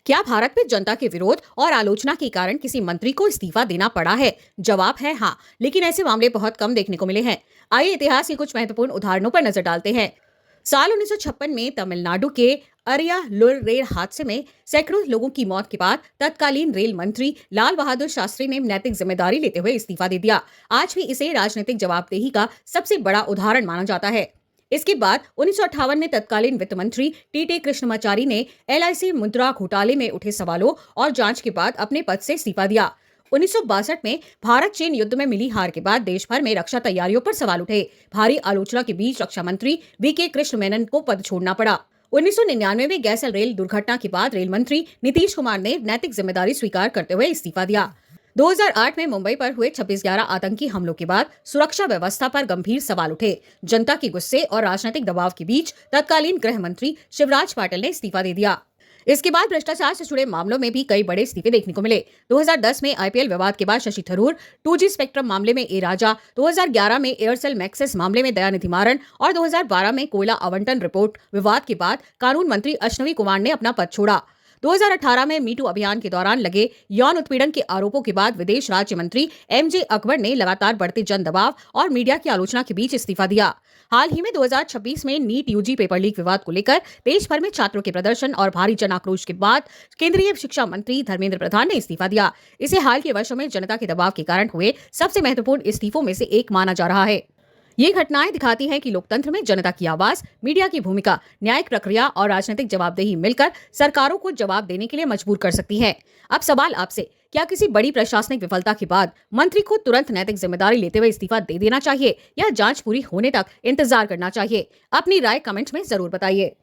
क्या भारत में जनता के विरोध और आलोचना के कारण किसी मंत्री को इस्तीफा देना पड़ा है? जवाब है हाँ, लेकिन ऐसे मामले बहुत कम देखने को मिले हैं। आइए इतिहास के कुछ महत्वपूर्ण उदाहरणों पर नजर डालते हैं। साल 1956 में तमिलनाडु के अरियालुर रेल हादसे में सैकड़ों लोगों की मौत के बाद तत्कालीन रेल मंत्री लाल बहादुर शास्त्री ने नैतिक जिम्मेदारी लेते हुए इस्तीफा दे दिया। आज भी इसे राजनीतिक जवाबदेही का सबसे बड़ा उदाहरण माना जाता है। इसके बाद 1958 में तत्कालीन वित्त मंत्री टी कृष्णमाचारी ने LIC मुद्रा घोटाले में उठे सवालों और जांच के बाद अपने पद से इस्तीफा दिया। 1962 में भारत चीन युद्ध में मिली हार के बाद देश भर में रक्षा तैयारियों पर सवाल उठे। भारी आलोचना के बीच रक्षा मंत्री VK कृष्ण मेनन को पद छोड़ना पड़ा। 1999 में गैस रेल दुर्घटना के बाद रेल मंत्री नीतीश कुमार ने नैतिक जिम्मेदारी स्वीकार करते हुए इस्तीफा दिया। 2008 में मुंबई पर हुए 26/11 आतंकी हमलों के बाद सुरक्षा व्यवस्था पर गंभीर सवाल उठे। जनता के गुस्से और राजनीतिक दबाव के बीच तत्कालीन गृह मंत्री शिवराज पाटिल ने इस्तीफा दे दिया। इसके बाद भ्रष्टाचार से जुड़े मामलों में भी कई बड़े इस्तीफे देखने को मिले। 2010 में IPL विवाद के बाद शशि थरूर, 2G स्पेक्ट्रम मामले में ए राजा, 2011 में एयरसेल मैक्सिस मामले में दयानिधि मारन और 2012 में कोयला आवंटन रिपोर्ट विवाद के बाद कानून मंत्री अश्विनी कुमार ने अपना पद छोड़ा। 2018 में मीटू अभियान के दौरान लगे यौन उत्पीड़न के आरोपों के बाद विदेश राज्य मंत्री MJ अकबर ने लगातार बढ़ते जन दबाव और मीडिया की आलोचना के बीच इस्तीफा दिया। हाल ही में 2026 में नीट UG पेपर लीक विवाद को लेकर देश भर में छात्रों के प्रदर्शन और भारी जन आक्रोश के बाद केंद्रीय शिक्षा मंत्री धर्मेंद्र प्रधान ने इस्तीफा दिया। इसे हाल के वर्षों में जनता के दबाव के कारण हुए सबसे महत्वपूर्ण इस्तीफों में से एक माना जा रहा है। ये घटनाएं दिखाती हैं कि लोकतंत्र में जनता की आवाज, मीडिया की भूमिका, न्यायिक प्रक्रिया और राजनीतिक जवाबदेही मिलकर सरकारों को जवाब देने के लिए मजबूर कर सकती है। अब सवाल आपसे, क्या किसी बड़ी प्रशासनिक विफलता के बाद मंत्री को तुरंत नैतिक जिम्मेदारी लेते हुए इस्तीफा दे देना चाहिए या जांच पूरी होने तक इंतजार करना चाहिए? अपनी राय कमेंट में जरूर बताइए।